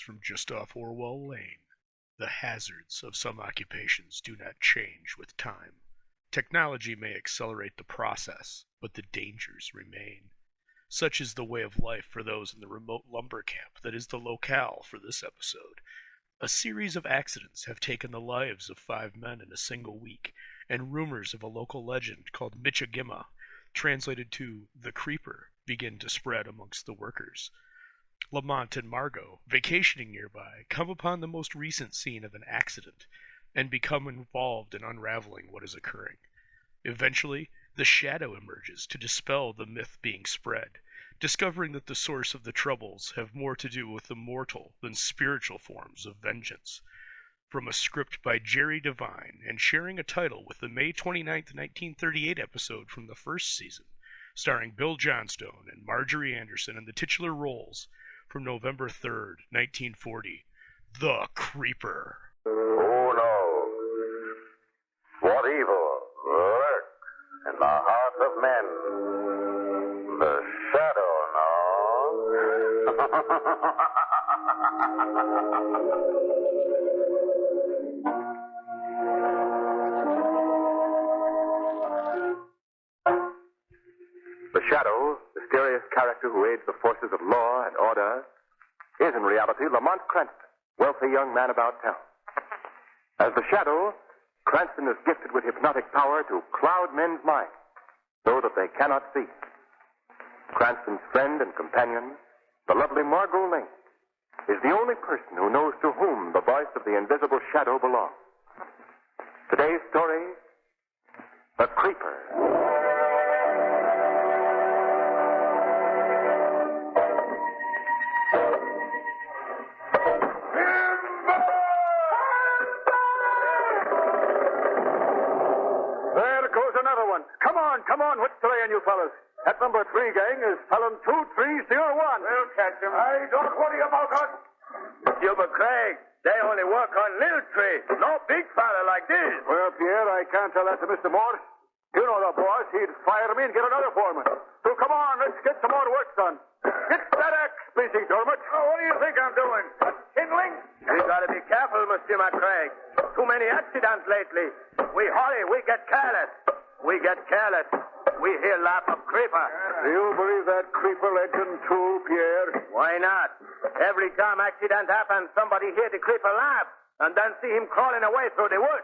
from just off Orwell Lane. The hazards of some occupations do not change with time. Technology may accelerate the process, but the dangers remain. Such is the way of life for those in the remote lumber camp that is the locale for this episode. A series of accidents have taken the lives of 5 men in a single week, and rumors of a local legend called Michigima, translated to the Creeper, begin to spread amongst the workers. Lamont and Margot, vacationing nearby, come upon the most recent scene of an accident and become involved in unraveling what is occurring. Eventually, the shadow emerges to dispel the myth being spread, discovering that the source of the troubles have more to do with the mortal than spiritual forms of vengeance. From a script by Jerry Devine and sharing a title with the May 29, 1938 episode from the first season, starring Bill Johnstone and Marjorie Anderson in the titular roles, from November 3rd, 1940, The Creeper. Who knows what evil lurks in the hearts of men? The shadow knows. The shadow, mysterious character who aids the forces of law and order, is in reality Lamont Cranston, wealthy young man about town. As the shadow, Cranston is gifted with hypnotic power to cloud men's minds so that they cannot see. Cranston's friend and companion, the lovely Margot Lane, is the only person who knows to whom the voice of the invisible shadow belongs. Today's story, The Creeper. Come on, what's the laying, you fellas? That number 3 gang is felon 23001. We'll catch him. I don't worry about us. Gilbert Craig, they only work on little tree. No big fella like this. Well, Pierre, I can't tell that to Mr. Morse. You know the boss. He'd fire me and get another foreman. So come on, let's get some more work done. Get that axe busy, Dermot. Oh, what do you think I'm doing? Kindling? We gotta be careful, Mr. McCraig. Too many accidents lately. We hurry, we get careless. We get careless. We hear laugh of creeper. Do you believe that creeper legend too, Pierre? Why not? Every time accident happens, somebody hear the creeper laugh and then see him crawling away through the woods.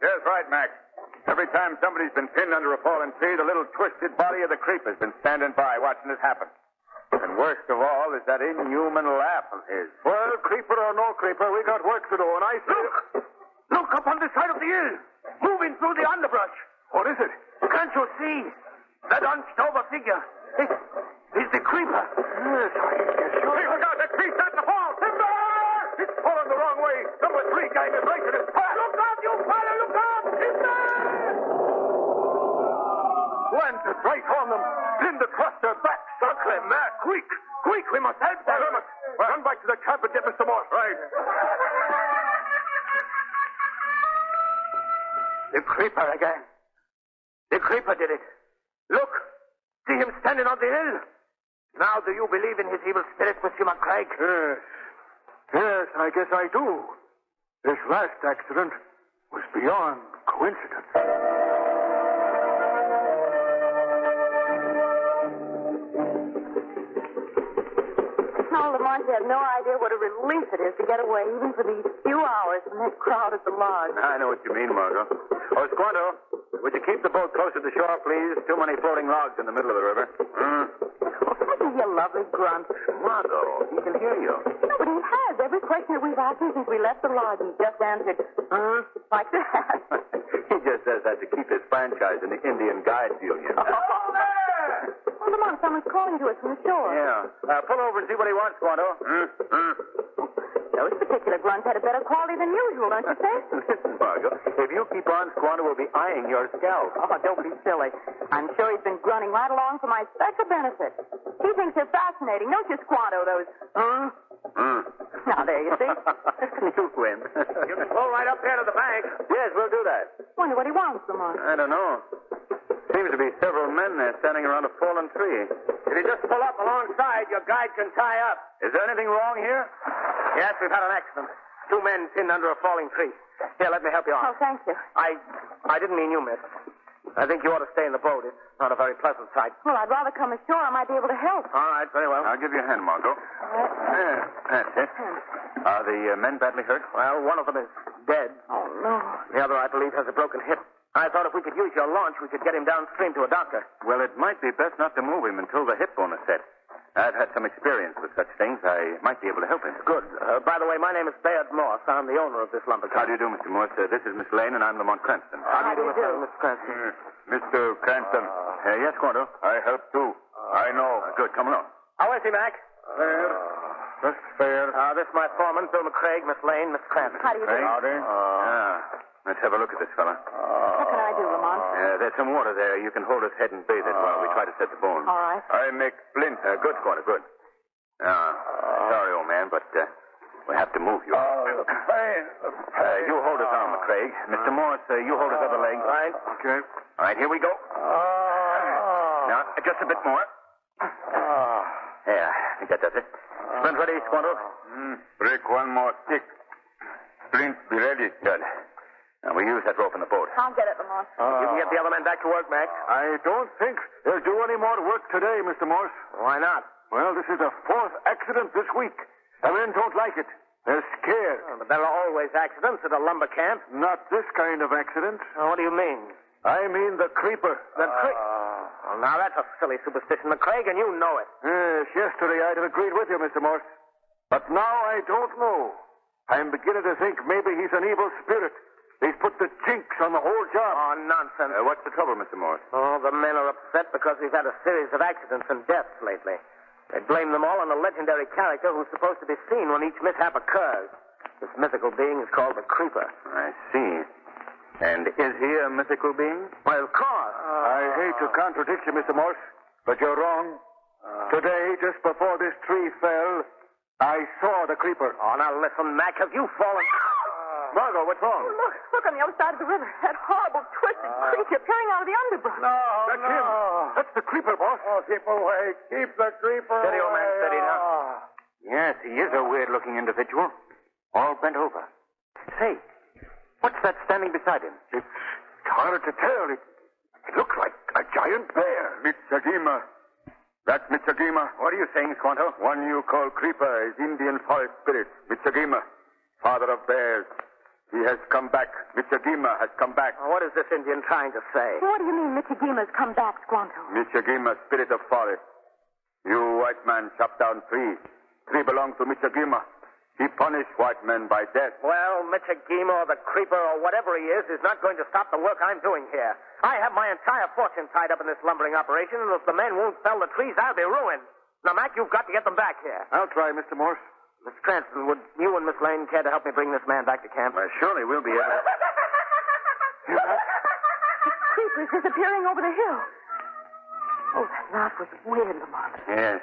That's right, Mac. Every time somebody's been pinned under a fallen tree, the little twisted body of the creeper's been standing by watching it happen. And worst of all is that inhuman laugh of his. Well, creeper or no creeper, we got work to do, and I say... Look up on the side of the hill, moving through the underbrush. What is it? Can't you see? That hunched over figure. It's the creeper. Yes, I guess so. Hey, look out, that tree's starting to fall. Timber! It's falling the wrong way. Number 3 gang is right in his path. Look out, you fella, look out! Timber! Landed right on them. Pinned across their backs. Sacre mère, quick! Quick, we must help them. Hermit, run back to the camp and get Mr. Morse. Right. The creeper again. The creeper did it. Look, see him standing on the hill. Now, do you believe in his evil spirit, Mr. McCraig? Yes, I guess I do. This last accident was beyond coincidence. Oh, Lamont, you have no idea what a relief it is to get away, even for these few hours from that crowd at the lodge. I know what you mean, Margot. Oh, Squanto, would you keep the boat closer to shore, please? Too many floating logs in the middle of the river. Oh, you lovely grunt. Margot, he can hear you. No, but he has. Every question that we've asked him since we left the lodge, he just answered, like that. He just says that to keep his franchise in the Indian Guides Union. Oh, there! Oh, Lamont, someone's calling to us from the shore. Yeah. Pull over and see what he wants, Squanto. Those particular grunts had a better quality than usual, don't you think? Listen, Margot, if you keep on, Squanto will be eyeing your scalp. Oh, don't be silly. I'm sure he's been grunting right along for my special benefit. He thinks they're fascinating, don't you, Squanto, those... Now, there, you see? You win. You can pull right up here to the bank. Yes, we'll do that. Wonder what he wants, Lamont. I don't know. Seems to be several men there standing around a fallen tree. If you just pull up alongside, your guide can tie up. Is there anything wrong here? Yes, we've had an accident. 2 men pinned under a falling tree. Here, let me help you Oh, on. thank you. I didn't mean you, miss. I think you ought to stay in the boat. It's not a very pleasant sight. Well, I'd rather come ashore. I might be able to help. All right, very well. I'll give you a hand, Margot. There, that's it. Are the men badly hurt? Well, one of them is dead. Oh, no. The other, I believe, has a broken hip. I thought if we could use your launch, we could get him downstream to a doctor. Well, it might be best not to move him until the hip bone is set. I've had some experience with such things. I might be able to help him. Good. By the way, my name is Bayard Morse. I'm the owner of this lumber How company. do you do, Mr. Morse? This is Miss Lane, and I'm Lamont Cranston. How do you do? Mr. Cranston? Mr. Cranston. Yes, Squanto? I help, too. I know. Good. Come along. How is he, Mac? Fair. Just fair. This is my foreman, Bill McCraig, Miss Lane, Miss Cranston. How do you do? Howdy. Let's have a look at this fella. What can I do, Lamont? There's some water there. You can hold his head and bathe it while we try to set the bone. All right. I make splint. Good, Squanto, good. Sorry, old man, but we have to move you. You hold his arm, McCraig. Mr. Morse, you hold his other leg. Right. Okay. All right, here we go. Now, just a bit more. Yeah, I think that does it. Splint ready, Squanto? Break one more stick. Splint be ready. Good. Now, we use that rope in the boat. I'll get it, Lamont. You can get the other men back to work, Mac. I don't think they'll do any more work today, Mr. Morse. Why not? Well, this is the 4th accident this week. The men don't like it. They're scared. But there are always accidents at a lumber camp. Not this kind of accident. What do you mean? I mean the creeper. Well, now, that's a silly superstition, McCraig, and you know it. Yes, yesterday I'd have agreed with you, Mr. Morse. But now I don't know. I'm beginning to think maybe he's an evil spirit. He's put the jinx on the whole job. Oh, nonsense. What's the trouble, Mr. Morse? Oh, the men are upset because we've had a series of accidents and deaths lately. They blame them all on the legendary character who's supposed to be seen when each mishap occurs. This mythical being is called the Creeper. I see. And is he a mythical being? Why, of course. I hate to contradict you, Mr. Morse, but you're wrong. Today, just before this tree fell, I saw the creeper. Oh, now listen, Mac, have you fallen? Margot, what's wrong? Look on the other side of the river. That horrible, twisted creature peering out of the underbrush. That's him. That's the creeper, boss. Oh, keep away. Keep the creeper Steady, old man, steady now. Yes, he is a weird-looking individual. All bent over. Say, what's that standing beside him? It's hard to tell. It looks like a giant bear. Mitsagima. That's Mitsagima. What are you saying, Squanto? One you call Creeper is Indian forest spirit. Mitsagima, father of bears. He has come back. Mitsagima has come back. What is this Indian trying to say? What do you mean Michigima's come back, Squanto? Mitsagima, spirit of forest. You white man chopped down trees. Tree belongs to Mitsagima. He punished white men by death. Well, Michigima or the Creeper or whatever he is not going to stop the work I'm doing here. I have my entire fortune tied up in this lumbering operation, and if the men won't fell the trees, I'll be ruined. Now, Mac, you've got to get them back here. I'll try, Mr. Morse. Miss Cranston, would you and Miss Lane care to help me bring this man back to camp? Surely we'll be able to. The creeper's disappearing over the hill. Oh, that laugh was weird, Lamont. Yes.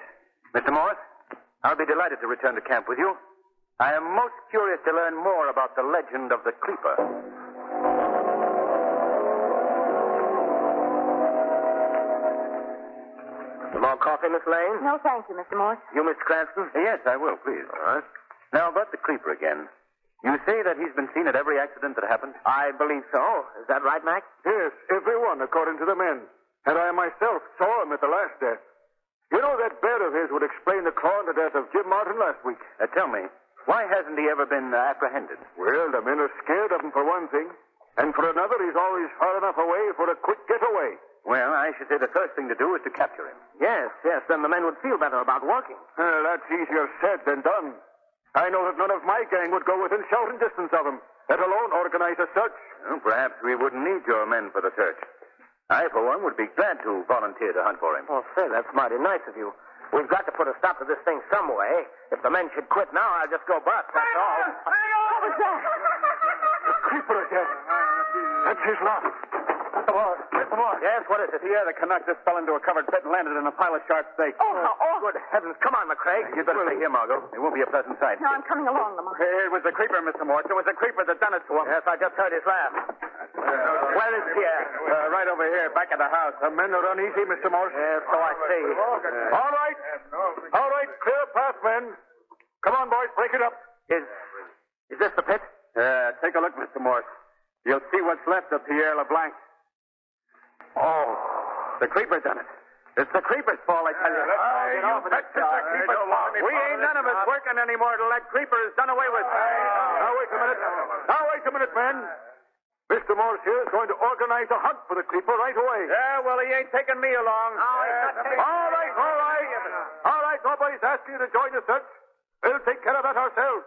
Mr. Morse, I'll be delighted to return to camp with you. I am most curious to learn more about the legend of the creeper. Some more coffee, Miss Lane? No, thank you, Mr. Morse. You, Miss Cranston? Yes, I will, please. All right. Now, about the creeper again. You say that he's been seen at every accident that happened? I believe so. Is that right, Mac? Yes, everyone, according to the men. And I myself saw him at the last death. You know that bear of his would explain the claw and the death of Jim Martin last week. Tell me, why hasn't he ever been apprehended? Well, the men are scared of him for one thing. And for another, he's always far enough away for a quick getaway. Well, I should say the first thing to do is to capture him. Yes. Then the men would feel better about working. That's easier said than done. I know that none of my gang would go within shouting distance of him, let alone organize a search. Well, perhaps we wouldn't need your men for the search. I, for one, would be glad to volunteer to hunt for him. Oh, say, that's mighty nice of you. We've got to put a stop to this thing some way. If the men should quit now, I'll just go bust, that's all. What was that? The creeper again. That's his laugh. Mr. Moore. Yes, what is it? Pierre, the Canuck just fell into a covered pit and landed in a pile of sharp steak. Oh, how awful. Good heavens. Come on, McCraig. You'd better stay here, Margot. It won't be a pleasant sight. No, I'm coming along, Lamont. It was the creeper, Mr. Morse. It was the creeper that done it to him. Yes, I just heard his laugh. Where is Pierre? Right over here, back at the house. The men are uneasy, Mr. Morse. Yes, so I see. All right. All right, clear path, men. Come on, boys, break it up. Is this the pit? Take a look, Mr. Morse. You'll see what's left of Pierre LeBlanc. Oh. The creeper done it. It's the creeper's fault, I tell you. We ain't none of us working anymore till that creeper is done away with. Now, wait a minute. Men. Mr. Morse here is going to organize a hunt for the creeper right away. Yeah, well, he ain't taking me along. All right. Nobody's asking you to join the search. We'll take care of that ourselves.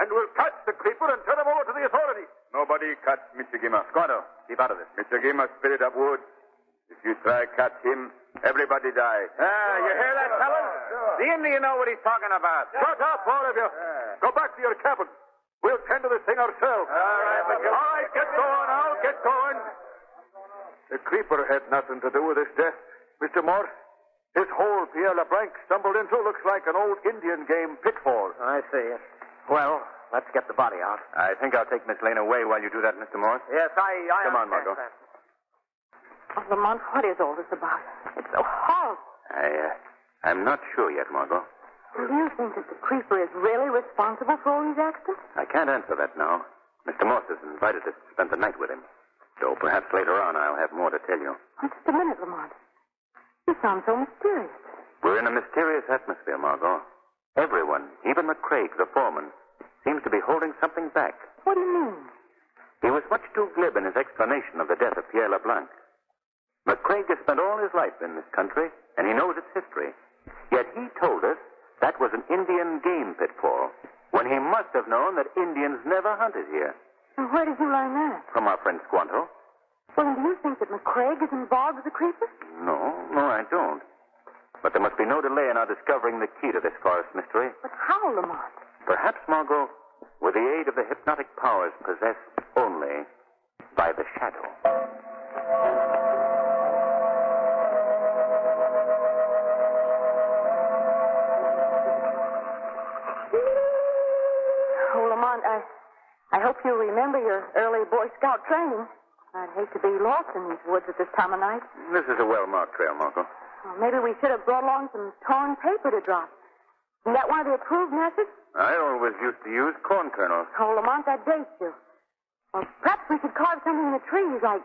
And we'll catch the creeper and turn him over to the authorities. Nobody catch Mr. Gimmer. Squanto, keep out of this. Mr. Gimmer, spirit of wood. If you try catch him, everybody die. You hear that, fellas? The Indian know what he's talking about. Shut up, all of you. Go back to your cabin. We'll tend to this thing ourselves. All right, get going now. Get going. The creeper had nothing to do with his death. Mr. Morse, his hole Pierre LeBlanc stumbled into looks like an old Indian game pitfall. I see. Well, let's get the body out. I think I'll take Miss Lane away while you do that, Mr. Morse. Yes, I Come on, understand Margot. that. Oh, Lamont, what is all this about? It's so horrible. I'm not sure yet, Margot. Do you think that the creeper is really responsible for all these accidents? I can't answer that now. Mr. Morse has invited us to spend the night with him. So perhaps later on I'll have more to tell you. Oh, just a minute, Lamont. You sound so mysterious. We're in a mysterious atmosphere, Margot. Everyone, even McCraig, the foreman, seems to be holding something back. What do you mean? He was much too glib in his explanation of the death of Pierre LeBlanc. McCraig has spent all his life in this country, and he knows its history. Yet he told us that was an Indian game pitfall, when he must have known that Indians never hunted here. And where did you learn that? From our friend Squanto. Well, then do you think that McCraig is involved with the creeper? No, I don't. But there must be no delay in our discovering the key to this forest mystery. But how, Lamont? Perhaps, Margot, with the aid of the hypnotic powers possessed only by the shadow. Oh, Lamont, I hope you remember your early Boy Scout training. I'd hate to be lost in these woods at this time of night. This is a well-marked trail, Margot. Well, maybe we should have brought along some torn paper to drop. Isn't that one of the approved methods? I always used to use corn kernels. Oh, Lamont, that dates you. Well, perhaps we could carve something in the trees, like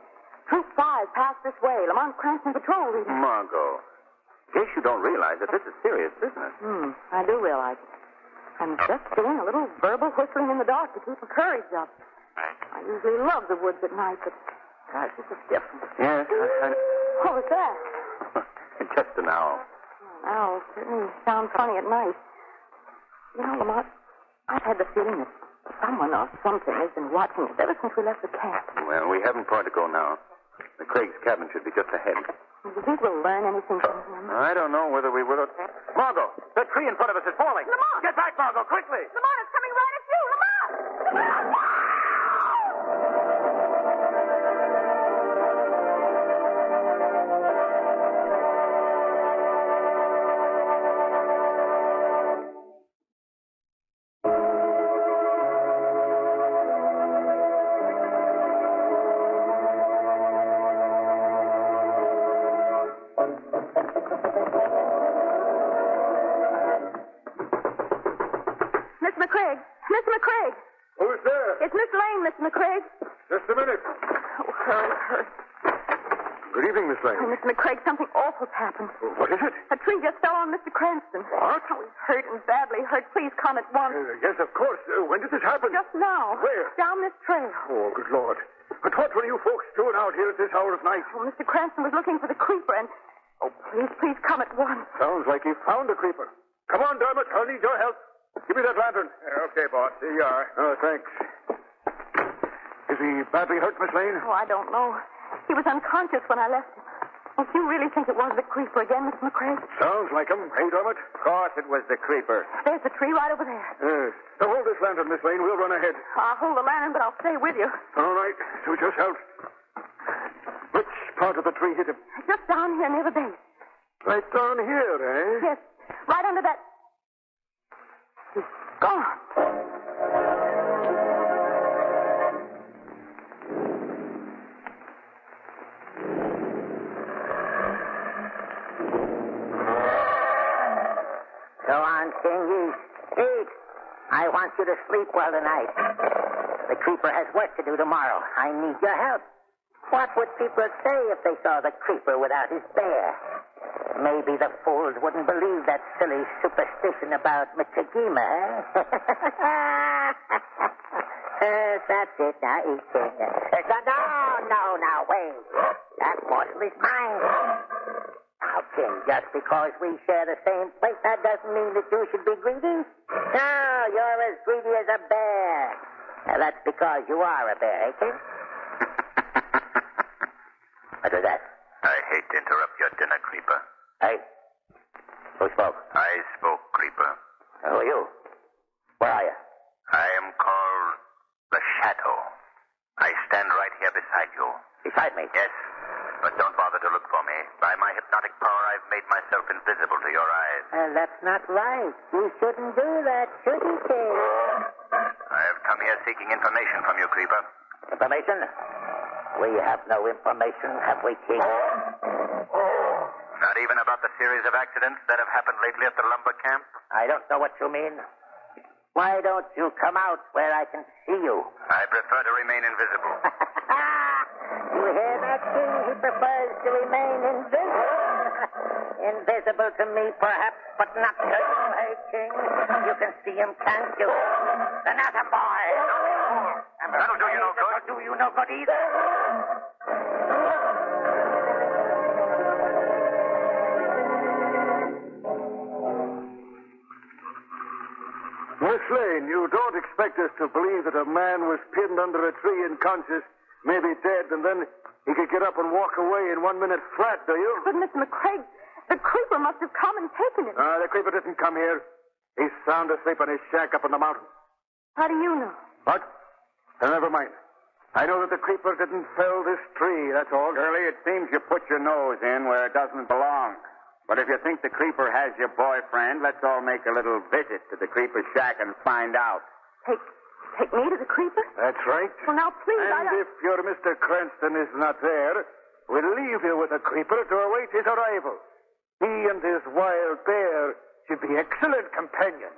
Troop 5 passed this way, Lamont Cranston Patrol reading. Margot, in case you don't realize that this is serious business. I do realize it. I'm just doing a little verbal whistling in the dark to keep my courage up. I usually love the woods at night, but gosh, this is different. Yes, What was that? just an owl. Owls certainly sound funny at night. You know, Lamont, I've had the feeling that someone or something has been watching us ever since we left the camp. Well, we haven't far to go now. The Craig's cabin should be just ahead. Do you think we'll learn anything from him? I don't know whether we will. Margot, the tree in front of us is falling. Lamont! Get back, Margot, quickly! Lamont, it's coming right at you! Lamont! Mr. McCraig! Who's there? It's Miss Lane, Mr. McCraig. Just a minute. Oh, hurry. Good evening, Miss Lane. Oh, Mr. McCraig, something awful's happened. What is it? A tree just fell on Mr. Cranston. What? Oh, he's hurt and badly hurt. Please come at once. Yes, of course. When did this happen? Just now. Where? Down this trail. Oh, good Lord. But what were you folks doing out here at this hour of night? Oh, Mr. Cranston was looking for the creeper and... Oh, please come at once. Sounds like he found a creeper. Come on, Dermot. I'll need your help. Give me that lantern. Okay, boss. Here you are. Oh, thanks. Is he badly hurt, Miss Lane? Oh, I don't know. He was unconscious when I left him. Oh, do you really think it was the creeper again, Mr. McCraig? Sounds like him. Hey, Dermot? Of course it was the creeper. There's the tree right over there. Yes. Now hold this lantern, Miss Lane. We'll run ahead. I'll hold the lantern, but I'll stay with you. All right. Suit yourself. Look, part of the tree hit him? Just down here near the base. Right down here, eh? Yes, right under that. He's gone. Go on, King. Eat. I want you to sleep well tonight. The creeper has work to do tomorrow. I need your help. What would people say if they saw the creeper without his bear? Maybe the fools wouldn't believe that silly superstition about Michigima, eh? That's it. Now, eat, King. No, wait. That morsel is mine. Now, King, just because we share the same plate, that doesn't mean that you should be greedy. No, you're as greedy as a bear. Now, that's because you are a bear, eh, King? What was that? I hate to interrupt your dinner, Creeper. Hey? Who spoke? I spoke, Creeper. Who are you? Where are you? I am called the Shadow. I stand right here beside you. Beside me? Yes, but don't bother to look for me. By my hypnotic power, I've made myself invisible to your eyes. That's not right. You shouldn't do that, should you, King? I have come here seeking information from you, Creeper. Information? We have no information, have we, King? Not even about the series of accidents that have happened lately at the lumber camp? I don't know what you mean. Why don't you come out where I can see you? I prefer to remain invisible. You hear that, King? He prefers to remain invisible. Invisible to me, perhaps, but not to you, hey, King? You can see him, can't you? Another boy. That'll do you no good. Do you no good either. Miss Lane, you don't expect us to believe that a man was pinned under a tree unconscious, maybe dead, and then he could get up and walk away in 1 minute flat, do you? But, Mr. McCraig, the creeper must have come and taken him. The creeper didn't come here. He's sound asleep in his shack up in the mountains. How do you know? What? Never mind. I know that the creeper didn't fell this tree, that's all. Shirley, it seems you put your nose in where it doesn't belong. But if you think the creeper has your boyfriend, let's all make a little visit to the creeper's shack and find out. Take me to the creeper? That's right. Well, now, please, And if your Mr. Cranston is not there, we'll leave you with the creeper to await his arrival. He and his wild bear should be excellent companions.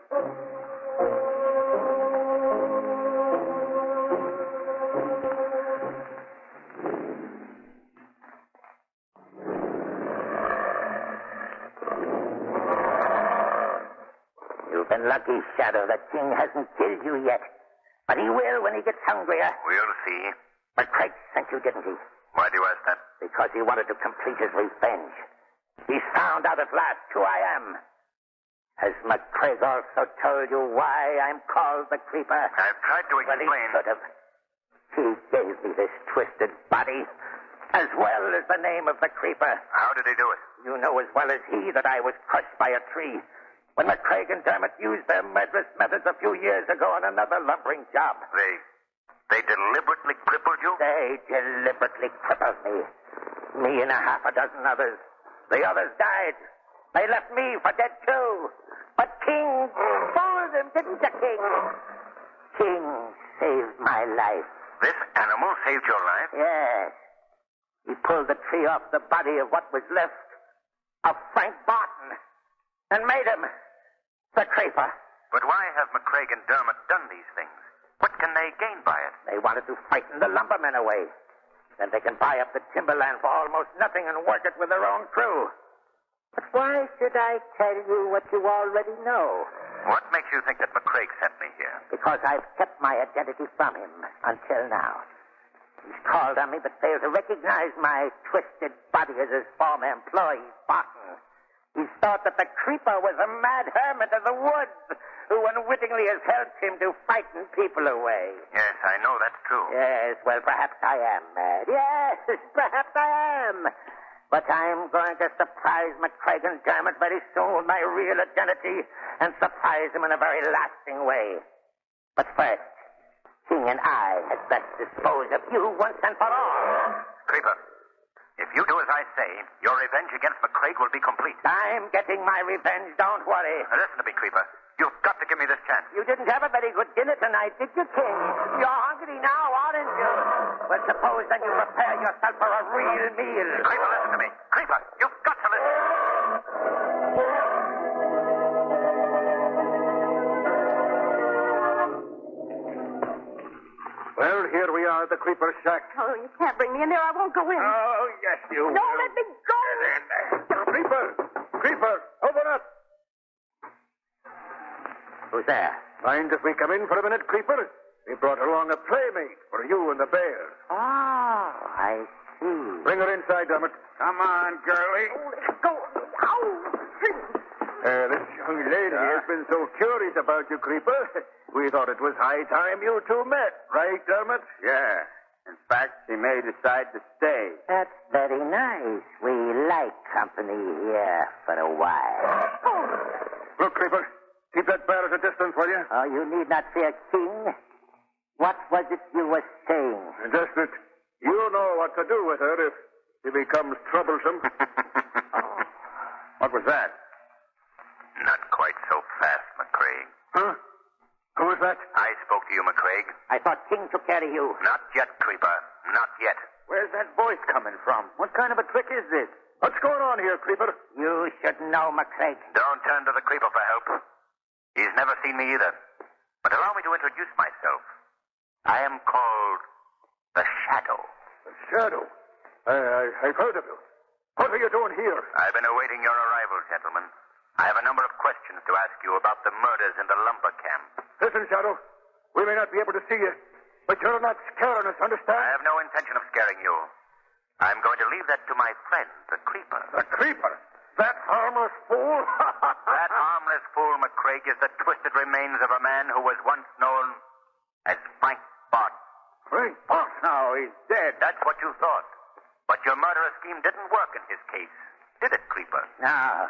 You've been lucky, Shadow. The King hasn't killed you yet. But he will when he gets hungrier. We'll see. But Craig sent you, didn't he? Why do you ask that? Because he wanted to complete his revenge. He's found out at last who I am. Has McCraig also told you why I'm called the Creeper? I've tried to explain. Well, he could have. He gave me this twisted body, as well as the name of the Creeper. How did he do it? You know as well as he that I was crushed by a tree when McCraig and Dermot used their murderous methods a few years ago on another lumbering job. They deliberately crippled you? They deliberately crippled me. Me and a half a dozen others. The others died. They left me for dead, too. But King fooled them, didn't you, King? King saved my life. This animal saved your life? Yes. He pulled the tree off the body of what was left of Frank Barton and made him the Creeper. But why have McCraig and Dermot done these things? What can they gain by it? They wanted to frighten the lumbermen away. Then they can buy up the timberland for almost nothing and work it with their own crew. But why should I tell you what you already know? What makes you think that McCraig sent me here? Because I've kept my identity from him until now. He's called on me but failed to recognize my twisted body as his former employee, Barton. He's thought that the Creeper was a mad hermit of the woods who unwittingly has helped him to frighten people away. Yes, I know that's true. Yes, well, perhaps I am mad. Yes, perhaps I am. But I'm going to surprise McCraig and Dermot very soon with my real identity and surprise him in a very lasting way. But first, King and I had best dispose of you once and for all. Creeper, if If you do as I say, your revenge against McCraig will be complete. I'm getting my revenge, don't worry. Now, listen to me, Creeper. You've got to give me this chance. You didn't have a very good dinner tonight, did you, King? You're hungry now, aren't you? Well, suppose then you prepare yourself for a real meal. Creeper, listen to me. Creeper, you've got to listen. Well, here we are, the creeper shack. Oh, you can't bring me in there. I won't go in. Oh, yes, you Don't let me go. Creeper! Creeper, open up! Who's there? Mind if we come in for a minute, Creeper? We brought along a playmate for you and the bears. Oh, I see. Bring her inside, Lamont. Come on, girlie. Go. Ow. This young lady has been so curious about you, Creeper. We thought it was high time you two met, right, Dermot? Yeah. In fact, she may decide to stay. That's very nice. We like company here for a while. Look, Creeper, keep that bear at a distance, will you? Oh, you need not fear, King. What was it you were saying? Just that you know what to do with her if she becomes troublesome. What was that? Not quite so fast, McCraig. Huh? Who was that? I spoke to you, McCraig. I thought King took care of you. Not yet, Creeper. Not yet. Where's that voice coming from? What kind of a trick is this? What's going on here, Creeper? You should know, McCraig. Don't turn to the Creeper for help. He's never seen me either. But allow me to introduce myself. I am called the Shadow. The Shadow? I've heard of you. What are you doing here? I've been awaiting your arrival, gentlemen. I have a number of questions to ask you about the murders in the lumber camp. Listen, Shadow. We may not be able to see you, but you're not scaring us, understand? I have no intention of scaring you. I'm going to leave that to my friend, the Creeper. The Creeper? That harmless fool? That harmless fool, McCraig, is the twisted remains of a man who was once known as Frank Barton. Frank Barton? Now he's dead. That's what you thought. But your murderous scheme didn't work in his case. Did it, Creeper? No.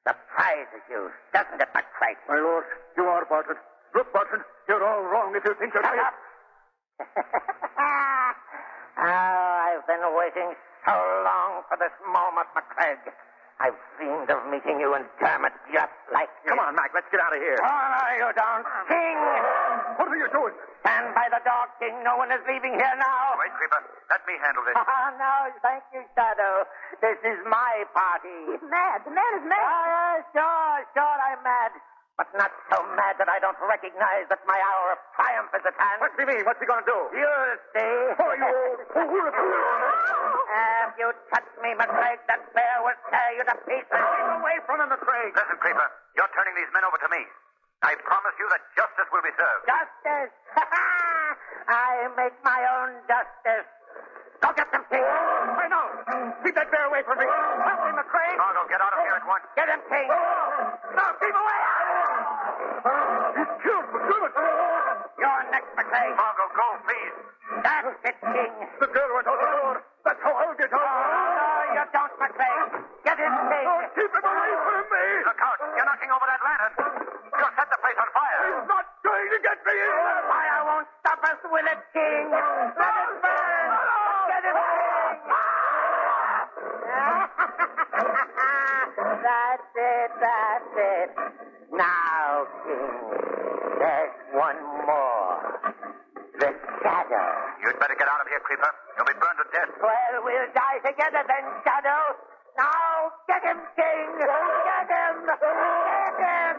Surprises you, doesn't it, McCraig? My lord, you are Barton. Look, Barton, you're all wrong if you think you're... Shut up! I've been waiting so long for this moment, McCraig. I've dreamed of meeting you and Dermot just like this. Come on, Mac, let's get out of here. Oh, no, you don't. King! What are you doing? Stand by the door, King. No one is leaving here now. Wait, Creeper. Let me handle this. Oh, no, thank you, Shadow. This is my party. He's mad. The man is mad. Sure, I'm mad. But not so mad that I don't recognize that my hour of triumph is at hand. What do you mean? What's he going to do? You'll see. Oh, you old fool. If you touch me, McCraig, that bear will tear you to pieces. Keep away from him, McCraig. Listen, Creeper. You're turning these men over to me. I promise you that justice will be served. Justice? I make my own justice. Go get them, King. I know. Keep that bear away from me. Help me, McCraig. Margot, get out of here at once. Get him, King. No, keep away. He's killed, McDermott. You're next, McCraig. Margot, go, please. That's it, King. The girl went out the door. That's how I'll get out. No, you don't, McCraig. Get him, King. Oh, keep him away from me. Look out. You're knocking over that lantern. You'll set the place on fire. He's not going to get me. Fire won't stop us, will it, King? Let it burn. Get him, King. That's it. Now, King, there's one more. The Shadow. You'd better get out of here, Creeper. You'll be burned to death. Well, we'll die together then, Shadow. Now, get him, King. Get him. Get him.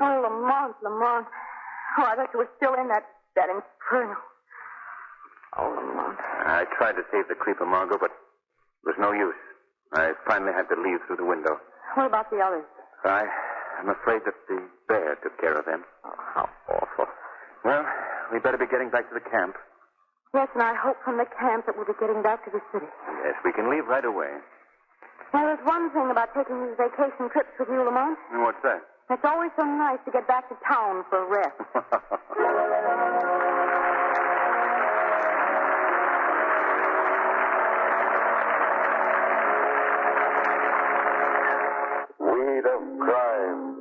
Oh, Lamont. Oh, I thought you were still in that inferno. Oh, Lamont. I tried to save the creeper, Margot, but it was no use. I finally had to leave through the window. What about the others? I'm afraid that the bear took care of them. Oh, how awful. Well, we better be getting back to the camp. Yes, and I hope from the camp that we'll be getting back to the city. Yes, we can leave right away. Now, there's one thing about taking these vacation trips with you, Lamont. And what's that? It's always so nice to get back to town for a rest. Weed of crime,